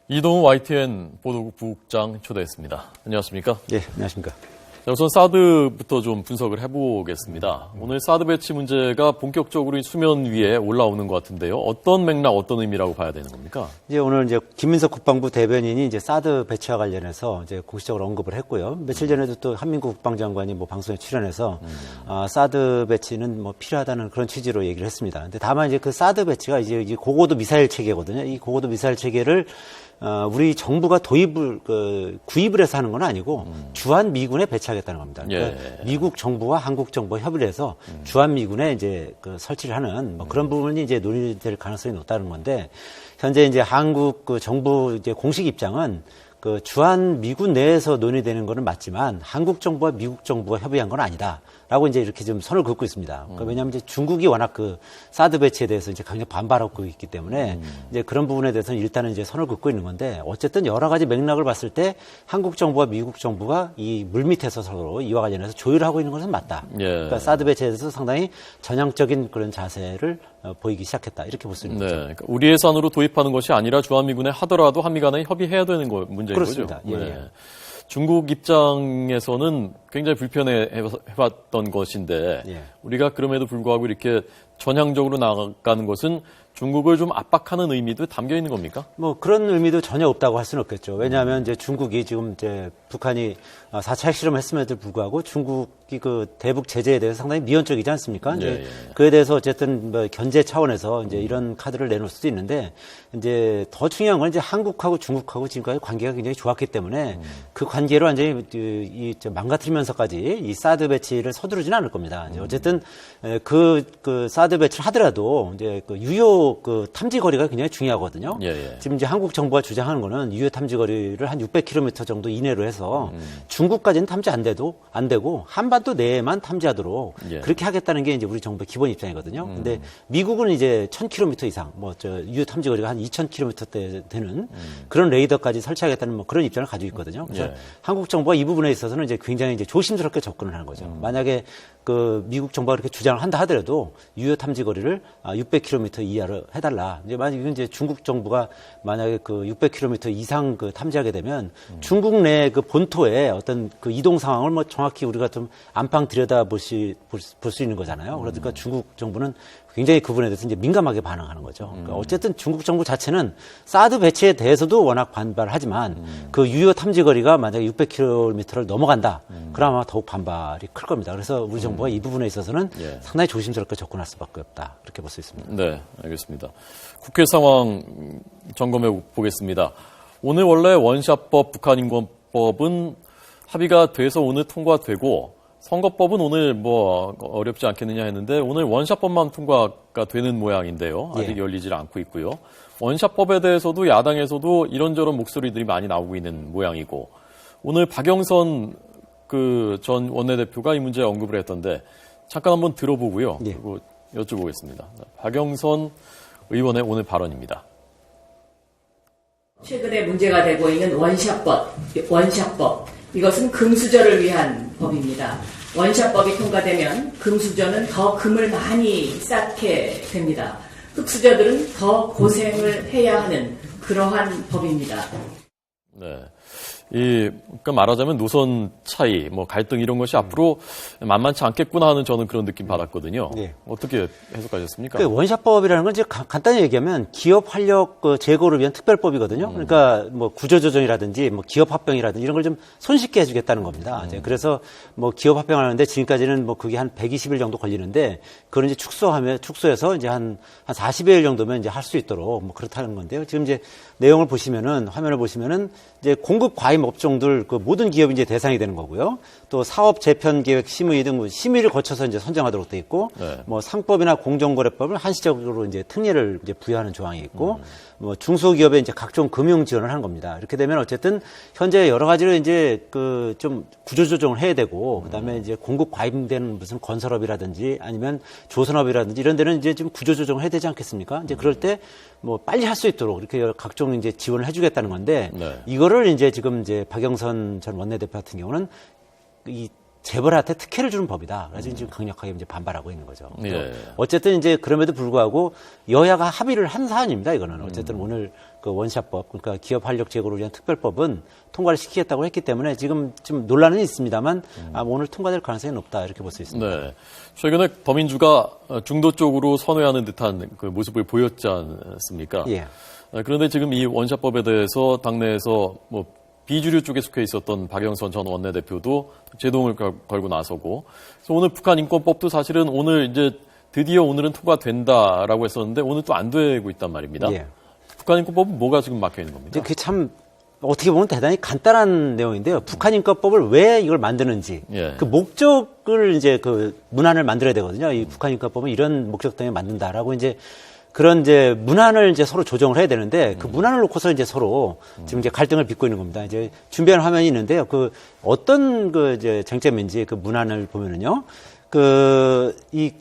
이동우 YTN 보도국 부국장 초대했습니다. 안녕하십니까? 예, 안녕하십니까? 자, 우선 사드부터 좀 분석을 해보겠습니다. 오늘 사드 배치 문제가 본격적으로 수면 위에 올라오는 것 같은데요. 어떤 맥락, 어떤 의미라고 봐야 되는 겁니까? 이제 오늘 김민석 국방부 대변인이 이제 사드 배치와 관련해서 이제 공식적으로 언급을 했고요. 며칠 전에도 또 한민국 국방장관이 방송에 출연해서 사드 배치는 필요하다는 그런 취지로 얘기를 했습니다. 근데 다만 이제 그 사드 배치가 이제 고고도 미사일 체계거든요. 이 고고도 미사일 체계를 우리 정부가 구입을 해서 하는 건 아니고 주한 미군에 배치하겠다는 겁니다. 그러니까 미국 정부와 한국 정부가 협의를 해서 주한 미군에 이제 설치를 하는 그런 부분이 이제 논의될 가능성이 높다는 건데, 현재 이제 한국 정부 이제 공식 입장은 주한 미군 내에서 논의되는 거는 맞지만 한국 정부와 미국 정부가 협의한 건 아니다라고 이제 이렇게 좀 선을 긋고 있습니다. 그러니까 왜냐하면 이제 중국이 워낙 사드 배치에 대해서 이제 강력 반발하고 있기 때문에 이제 그런 부분에 대해서는 일단은 이제 선을 긋고 있는 건데, 어쨌든 여러 가지 맥락을 봤을 때 한국 정부와 미국 정부가 이 물밑에서 서로 이와 관련해서 조율을 하고 있는 것은 맞다. 그러니까 사드 배치에 대해서 상당히 전향적인 그런 자세를 보이기 시작했다, 이렇게 볼 수 있는 거죠. 그러니까 우리 예산으로 도입하는 것이 아니라 주한미군에 하더라도 한미 간에 협의해야 되는 문제인 그렇습니다. 거죠. 예. 중국 입장에서는 굉장히 불편해해왔던 것인데 우리가 그럼에도 불구하고 이렇게 전향적으로 나가는 것은 중국을 좀 압박하는 의미도 담겨 있는 겁니까? 그런 의미도 전혀 없다고 할 수는 없겠죠. 왜냐하면 이제 중국이 지금 이제 북한이 4차 핵실험을 했음에도 불구하고 중국이 대북 제재에 대해서 상당히 미온적이지 않습니까? 이제 그에 대해서 어쨌든 견제 차원에서 이제 이런 카드를 내놓을 수도 있는데, 이제 더 중요한 건 이제 한국하고 중국하고 지금까지 관계가 굉장히 좋았기 때문에 그 관계를 완전히 망가뜨리면서까지 이 사드 배치를 서두르지는 않을 겁니다. 이제 어쨌든 그 사드 배치를 하더라도 이제 유효 탐지 거리가 굉장히 중요하거든요. 지금 이제 한국 정부가 주장하는 거는 유효 탐지 거리를 한 600km 정도 이내로 해서 중국까지는 탐지 안 되고 한반도 내에만 탐지하도록 그렇게 하겠다는 게 이제 우리 정부의 기본 입장이거든요. 근데 미국은 이제 1000km 이상, 유효 탐지 거리가 한 2000km 되는 그런 레이더까지 설치하겠다는 그런 입장을 가지고 있거든요. 그래서 한국 정부가 이 부분에 있어서는 이제 굉장히 이제 조심스럽게 접근을 하는 거죠. 만약에 미국 정부가 그렇게 주장을 한다 하더라도 유효 탐지 거리를 600km 이하로 해달라. 이제 만약에 이제 중국 정부가 만약에 600km 이상 탐지하게 되면 중국 내 본토의 어떤 이동 상황을 정확히 우리가 좀 안방 들여다 볼 수 있는 거잖아요. 그러니까 중국 정부는 굉장히 그 부분에 대해서 이제 민감하게 반응하는 거죠. 그러니까 어쨌든 중국 정부 자체는 사드 배치에 대해서도 워낙 반발하지만 유효 탐지 거리가 만약에 600km를 넘어간다. 그럼 아마 더욱 반발이 클 겁니다. 그래서 우리 정부가 이 부분에 있어서는 상당히 조심스럽게 접근할 수밖에 없다. 그렇게 볼 수 있습니다. 네, 알겠습니다. 국회 상황 점검해 보겠습니다. 오늘 원래 원샷법, 북한인권법은 합의가 돼서 오늘 통과되고, 선거법은 오늘 어렵지 않겠느냐 했는데 오늘 원샷법만 통과가 되는 모양인데요. 아직 열리질 않고 있고요. 원샷법에 대해서도 야당에서도 이런저런 목소리들이 많이 나오고 있는 모양이고, 오늘 박영선 전 원내대표가 이 문제에 언급을 했던데 잠깐 한번 들어보고요. 그리고 여쭤보겠습니다. 박영선 의원의 오늘 발언입니다. 최근에 문제가 되고 있는 원샷법. 이것은 금수저를 위한 법입니다. 원샷법이 통과되면 금수저는 더 금을 많이 쌓게 됩니다. 흑수저들은 더 고생을 해야 하는 그러한 법입니다. 네. 그러니까 말하자면 노선 차이, 갈등 이런 것이 앞으로 만만치 않겠구나 하는 저는 그런 느낌 받았거든요. 어떻게 해석하셨습니까? 원샷법이라는 건 이제 간단히 얘기하면 기업 활력 제고를 위한 특별법이거든요. 그러니까 구조조정이라든지 기업 합병이라든지 이런 걸 좀 손쉽게 해주겠다는 겁니다. 그래서 기업 합병하는데 지금까지는 그게 한 120일 정도 걸리는데 그걸 이제 축소해서 이제 한 40일 정도면 이제 할 수 있도록 그렇다는 건데요. 지금 이제 내용을 보시면은, 화면을 보시면은 이제 공급 과잉 업종들 모든 기업이 이제 대상이 되는 거고요. 또 사업 재편 계획 심의 등 심의를 거쳐서 이제 선정하도록 돼 있고, 상법이나 공정거래법을 한시적으로 이제 특례를 이제 부여하는 조항이 있고, 중소기업에 이제 각종 금융 지원을 하는 겁니다. 이렇게 되면 어쨌든 현재 여러 가지로 이제 좀 구조조정을 해야 되고, 그다음에 이제 공급 과잉되는 무슨 건설업이라든지 아니면 조선업이라든지 이런 데는 이제 좀 구조조정을 해야 되지 않겠습니까? 이제 그럴 때 빨리 할 수 있도록 이렇게 각종 이제 지원을 해주겠다는 건데, 이거를 이제 지금 이제 박영선 전 원내대표 같은 경우는 재벌한테 특혜를 주는 법이다. 그래서 지금 강력하게 이제 반발하고 있는 거죠. 예. 어쨌든 이제 그럼에도 불구하고 여야가 합의를 한 사안입니다. 이거는 어쨌든 오늘 그 원샷법, 그러니까 기업 활력 제고를 위한 특별법은 통과를 시키겠다고 했기 때문에 지금 좀 논란은 있습니다만 오늘 통과될 가능성이 높다 이렇게 볼 수 있습니다. 네. 최근에 더민주가 중도 쪽으로 선회하는 듯한 그 모습을 보였지 않습니까? 예. 그런데 지금 이 원샷법에 대해서 당내에서 뭐 비주류 쪽에 속해 있었던 박영선 전 원내대표도 제동을 걸고 나서고, 그래서 오늘 북한 인권법도 사실은 오늘 이제 드디어 오늘은 통과된다라고 했었는데 오늘 또 안 되고 있단 말입니다. 예. 북한 인권법은 뭐가 지금 막혀 있는 겁니까? 그게 참 어떻게 보면 대단히 간단한 내용인데요. 북한 인권법을 왜 이걸 만드는지 예. 그 목적을 이제 그 문안을 만들어야 되거든요. 이 북한 인권법은 이런 목적 때문에 만든다라고 이제 그런 이제 문안을 이제 서로 조정을 해야 되는데 그 문안을 놓고서 이제 서로 지금 이제 갈등을 빚고 있는 겁니다. 이제 준비한 화면이 있는데요. 그 어떤 그 이제 쟁점인지 그 문안을 보면은요. 이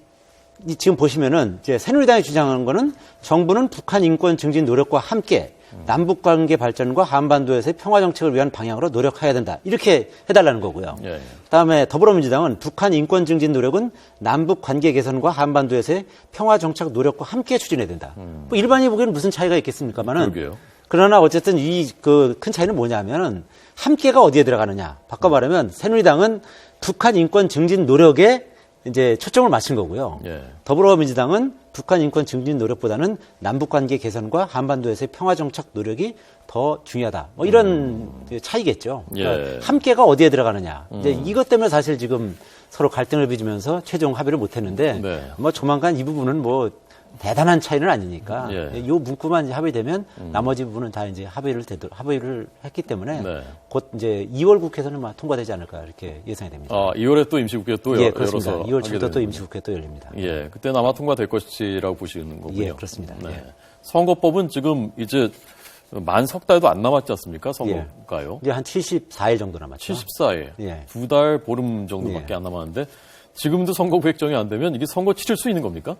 지금 보시면은 이제 새누리당이 주장하는 거는 정부는 북한 인권 증진 노력과 함께 남북 관계 발전과 한반도에서의 평화 정책을 위한 방향으로 노력해야 된다. 이렇게 해달라는 거고요. 예. 그다음에 더불어민주당은 북한 인권 증진 노력은 남북 관계 개선과 한반도에서의 평화 정책 노력과 함께 추진해야 된다. 뭐 일반인이 보기에는 무슨 차이가 있겠습니까만은. 그러게요. 그러나 어쨌든 이 그 큰 차이는 뭐냐면은 함께가 어디에 들어가느냐. 바꿔 말하면 새누리당은 북한 인권 증진 노력에 이제 초점을 맞춘 거고요. 예. 더불어민주당은 북한 인권 증진 노력보다는 남북관계 개선과 한반도에서의 평화 정착 노력이 더 중요하다. 뭐 이런 차이겠죠. 그러니까 예. 함께가 어디에 들어가느냐. 이제 이것 때문에 사실 지금 서로 갈등을 빚으면서 최종 합의를 못했는데, 네. 뭐 조만간 이 부분은 뭐 대단한 차이는 아니니까 예. 이 문구만 이제 합의되면 나머지 부분은 다 이제 합의를 했기 때문에 네. 곧 이제 2월 국회에서는 막 통과되지 않을까 이렇게 예상이 됩니다. 2월에 또 임시국회 또 예, 열어서 그렇습니다. 2월 하게 7일부터 또 되는군요. 임시국회 또 열립니다. 예, 그때는 아마 통과될 것이라고 보시는 거고요. 예, 그렇습니다. 네. 예. 선거법은 지금 이제 만 석 달도 안 남았지 않습니까? 선거가요. 이제 한 74일 정도 남았죠. 74일, 예. 2달 보름 정도밖에 예. 안 남았는데 지금도 선거구 획정이 안 되면 이게 선거 치를 수 있는 겁니까?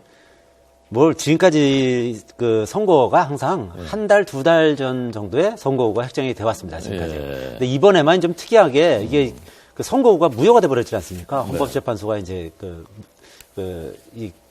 뭘 지금까지 그 선거가 항상 한 달, 2달 전 정도에 선거구가 획정이 되어 왔습니다. 지금까지. 예. 근데 이번에만 좀 특이하게 이게 그 선거구가 무효가 돼 버렸지 않습니까? 헌법재판소가 이제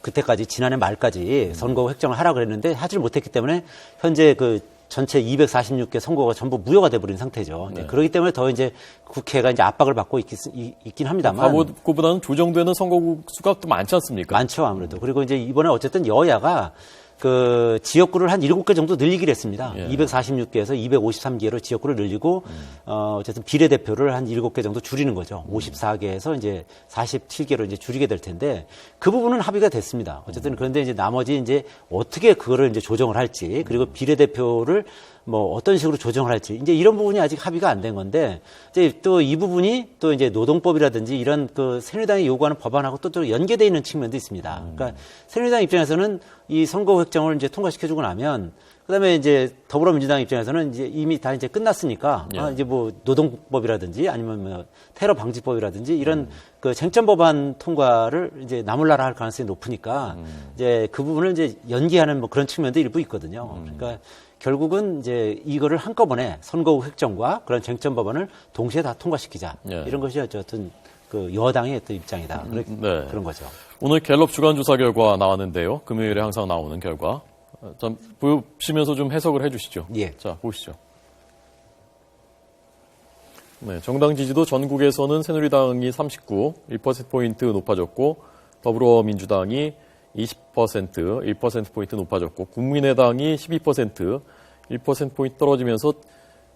그때까지 지난해 말까지 선거구 획정을 하라고 그랬는데 하지를 못했기 때문에 현재 그 전체 246개 선거가 전부 무효가 돼버린 상태죠. 네. 그렇기 때문에 더 이제 국회가 이제 압박을 받고 있긴 합니다만. 과거보다는 조정되는 선거구 수가 또 많지 않습니까? 많죠, 아무래도. 그리고 이제 이번에 어쨌든 여야가 그 지역구를 한 7개 정도 늘리기로 했습니다. 예. 246개에서 253개로 지역구를 늘리고 어쨌든 비례대표를 한 7개 정도 줄이는 거죠. 54개에서 이제 47개로 이제 줄이게 될 텐데 그 부분은 합의가 됐습니다. 어쨌든 그런데 이제 나머지 이제 어떻게 그거를 이제 조정을 할지 그리고 비례대표를 뭐 어떤 식으로 조정을 할지 이제 이런 부분이 아직 합의가 안 된 건데 이제 또 이 부분이 또 이제 노동법이라든지 이런 그 새누리당이 요구하는 법안하고 또 연계되어 있는 측면도 있습니다. 그러니까 새누리당 입장에서는 이 선거 획정을 이제 통과시켜주고 나면 그다음에 이제 더불어민주당 입장에서는 이제 이미 다 이제 끝났으니까 예. 이제 뭐 노동법이라든지 아니면 뭐 테러 방지법이라든지 이런 그 쟁점 법안 통과를 이제 나몰라라 할 가능성이 높으니까 이제 그 부분을 이제 연기하는 뭐 그런 측면도 일부 있거든요. 그러니까 결국은 이제 이거를 한꺼번에 선거구 획정과 그런 쟁점 법안을 동시에 다 통과시키자. 예. 이런 것이 어쨌든 그 여당의 어떤 입장이다. 네. 그런 거죠. 오늘 갤럽 주간조사 결과 나왔는데요. 금요일에 항상 나오는 결과. 좀 보시면서 좀 해석을 해 주시죠. 예. 자, 보시죠. 네, 정당 지지도 전국에서는 새누리당이 39, 1%포인트 높아졌고, 더불어민주당이 20%, 1%포인트 높아졌고, 국민의당이 12%, 1%포인트 떨어지면서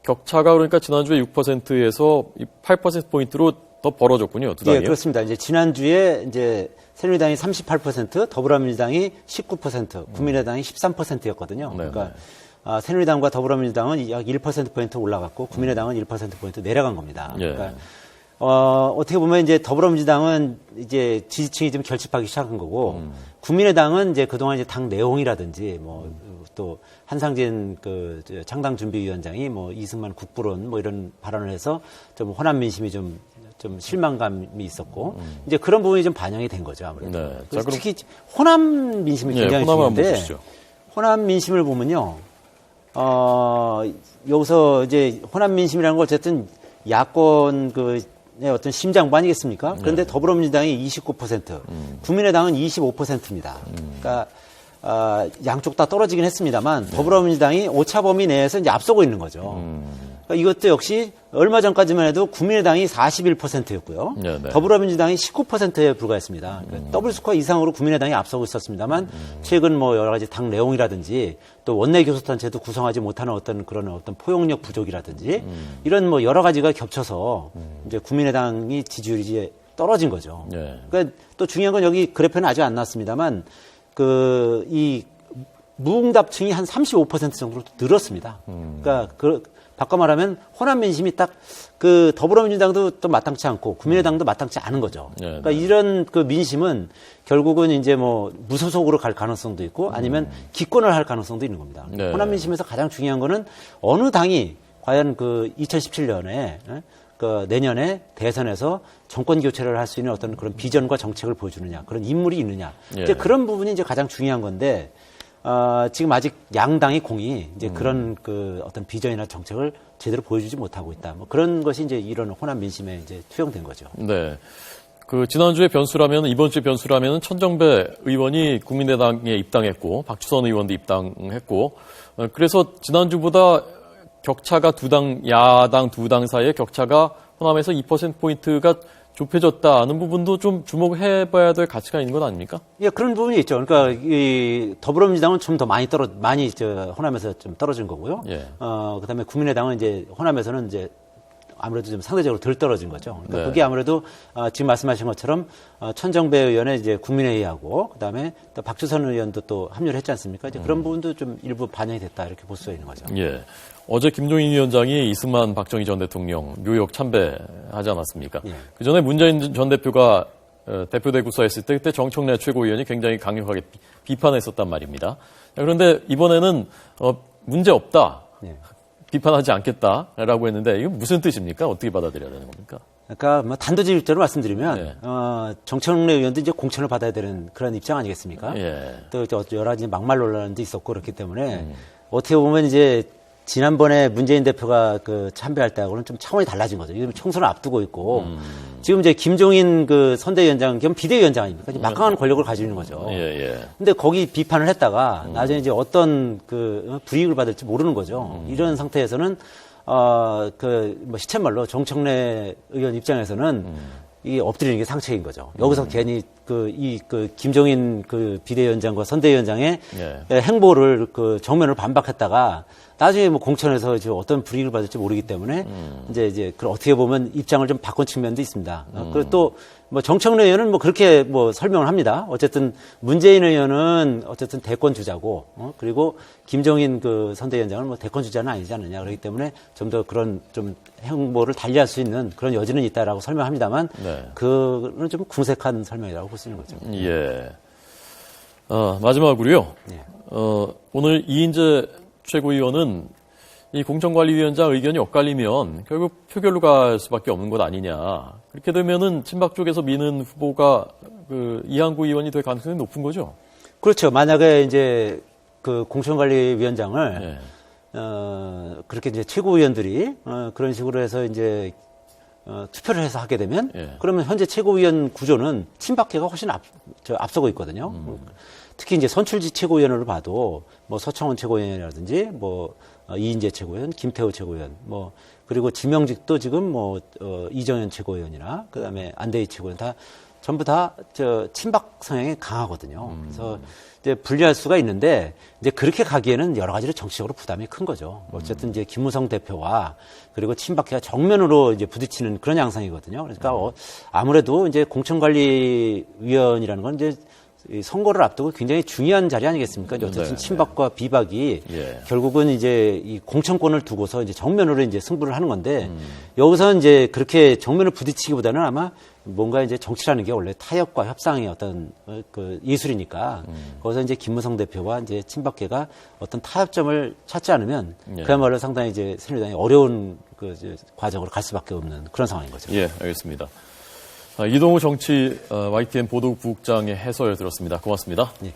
격차가 그러니까 지난주에 6%에서 8%포인트로 더 벌어졌군요. 두 당이요. 예, 그렇습니다. 이제 지난주에 이제 새누리당이 38%, 더불어민주당이 19%, 국민의당이 13%였거든요. 네, 그러니까 새누리당과 더불어민주당은 약 1%포인트 올라갔고 국민의당은 1%포인트 내려간 겁니다. 예. 그러니까 어떻게 보면 이제 더불어민주당은 이제 지지층이 좀 결집하기 시작한 거고 국민의당은 이제 그동안 이제 당 내용이라든지 뭐 또 한상진 그 창당준비위원장이 뭐 이승만 국부론 뭐 이런 발언을 해서 좀 호남 민심이 좀 실망감이 있었고 이제 그런 부분이 좀 반영이 된 거죠 아무래도. 네. 자, 그래서 그럼- 특히 호남 민심이 굉장히 호남을 한번 중요한데 보시죠. 호남 민심을 보면요. 여기서 이제 호남 민심이라는 건 어쨌든 야권 그 어떤 심장부 아니겠습니까? 그런데 더불어민주당이 29%, 국민의당은 25%입니다. 그러니까 양쪽 다 떨어지긴 했습니다만 더불어민주당이 오차 범위 내에서 이제 앞서고 있는 거죠. 그러니까 이것도 역시 얼마 전까지만 해도 국민의당이 41%였고요. 더불어민주당이 19%에 불과했습니다. 그러니까 더블 스코어 이상으로 국민의당이 앞서고 있었습니다만 최근 뭐 여러 가지 당 내용이라든지 또 원내 교섭단체도 구성하지 못하는 어떤 그런 어떤 포용력 부족이라든지 이런 뭐 여러 가지가 겹쳐서 이제 국민의당이 지지율이 이제 떨어진 거죠. 그러니까 또 중요한 건 여기 그래프는 아직 안 나왔습니다만 이 무응답층이 한 35% 정도로 늘었습니다. 그러니까 바꿔 말하면 호남 민심이 딱 그 더불어민주당도 또 마땅치 않고 국민의당도 마땅치 않은 거죠. 그러니까 이런 그 민심은 결국은 이제 뭐 무소속으로 갈 가능성도 있고 아니면 기권을 할 가능성도 있는 겁니다. 호남 민심에서 가장 중요한 거는 어느 당이 과연 그 2017년에 그 내년에 대선에서 정권 교체를 할 수 있는 어떤 그런 비전과 정책을 보여주느냐, 그런 인물이 있느냐. 이제 그런 부분이 이제 가장 중요한 건데, 지금 아직 양당의 공이 이제 그런 그 어떤 비전이나 정책을 제대로 보여주지 못하고 있다. 뭐 그런 것이 이제 이런 호남 민심에 이제 투영된 거죠. 네. 그 지난주에 변수라면 이번 주에 변수라면 천정배 의원이 국민의당에 입당했고 박주선 의원도 입당했고 그래서 지난주보다 격차가 야당 두 당 사이의 격차가 호남에서 2%포인트가 좁혀졌다는 부분도 좀 주목해봐야 될 가치가 있는 건 아닙니까? 예, 그런 부분이 있죠. 그러니까 이 더불어민주당은 좀 더 많이 호남에서 좀 떨어진 거고요. 그다음에 국민의당은 이제 호남에서는 이제 아무래도 좀 상대적으로 덜 떨어진 거죠. 그러니까 그게 아무래도 지금 말씀하신 것처럼 천정배 의원의 이제 국민회의하고 그다음에 또 박주선 의원도 또 합류를 했지 않습니까? 이제 그런 부분도 좀 일부 반영이 됐다 이렇게 볼 수가 있는 거죠. 예. 어제 김종인 위원장이 이승만 박정희 전 대통령 뉴욕 참배하지 않았습니까? 그 전에 문재인 전 대표가 대표대 구사했을 때 그때 정청래 최고위원이 굉장히 강력하게 비판했었단 말입니다. 그런데 이번에는 문제 없다. 비판하지 않겠다라고 했는데 이건 무슨 뜻입니까? 어떻게 받아들여야 되는 겁니까? 그러니까 뭐 단도직입적으로 말씀드리면 정청래 의원도 이제 공천을 받아야 되는 그런 입장 아니겠습니까? 또 여러 가지 막말 논란도 있었고 그렇기 때문에 어떻게 보면 이제 지난번에 문재인 대표가 그 참배할 때하고는 좀 차원이 달라진 거죠. 지금 총선을 앞두고 있고 지금 이제 김종인 그 선대위원장 겸 비대위원장 아닙니까? 막강한 권력을 가지고 있는 거죠. 근데 거기 비판을 했다가 나중에 이제 어떤 그 불이익을 받을지 모르는 거죠. 이런 상태에서는 뭐 시쳇말로 정청래 의원 입장에서는 이게 엎드리는 게 상책인 거죠. 여기서 괜히 김종인 그 비대위원장과 선대위원장의 행보를 그 정면으로 반박했다가 나중에 뭐 공천에서 지금 어떤 불이익을 받을지 모르기 때문에 이제 그 어떻게 보면 입장을 좀 바꾼 측면도 있습니다. 그리고 또 뭐 정청래 의원은 뭐 그렇게 뭐 설명을 합니다. 어쨌든 문재인 의원은 어쨌든 대권 주자고 그리고 김종인 그 선대위원장은 뭐 대권 주자는 아니지 않느냐. 그렇기 때문에 좀 더 그런 좀 행보를 달리할 수 있는 그런 여지는 있다라고 설명합니다만 그는 좀 궁색한 설명이라고 볼 수 있는 거죠. 예. 마지막으로요. 오늘 이인재 최고위원은 이 공천관리위원장 의견이 엇갈리면 결국 표결로 갈 수밖에 없는 것 아니냐. 그렇게 되면은 친박 쪽에서 미는 후보가 그 이한구 의원이 될 가능성이 높은 거죠. 그렇죠. 만약에 이제 그 공천관리위원장을 그렇게 이제 최고위원들이 그런 식으로 해서 이제 투표를 해서 하게 되면 그러면 현재 최고위원 구조는 친박계가 훨씬 앞서고 있거든요. 특히 이제 선출직 최고위원으로 봐도 뭐 서청원 최고위원이라든지 뭐 이인재 최고위원, 김태호 최고위원, 뭐 그리고 지명직도 지금 뭐 이정현 최고위원이나 그다음에 안대희 최고위원 다 전부 다 친박 성향이 강하거든요. 그래서 이제 분리할 수가 있는데 이제 그렇게 가기에는 여러 가지로 정치적으로 부담이 큰 거죠. 어쨌든 이제 김무성 대표와 그리고 친박계가 정면으로 이제 부딪히는 그런 양상이거든요. 그러니까 아무래도 이제 공천관리위원이라는 건 이제 이 선거를 앞두고 굉장히 중요한 자리 아니겠습니까? 어쨌든 친박과 비박이 결국은 이제 이 공천권을 두고서 이제 정면으로 이제 승부를 하는 건데 여기서 이제 그렇게 정면을 부딪히기보다는 아마 뭔가 이제 정치라는 게 원래 타협과 협상의 어떤 그 예술이니까 거기서 이제 김무성 대표와 이제 친박계가 어떤 타협점을 찾지 않으면 그야말로 상당히 이제 새누리당이 어려운 그 이제 과정으로 갈 수밖에 없는 그런 상황인 거죠. 예, 알겠습니다. 이동우 정치 YTN 보도국 부국장의 해설 들었습니다. 고맙습니다. 예.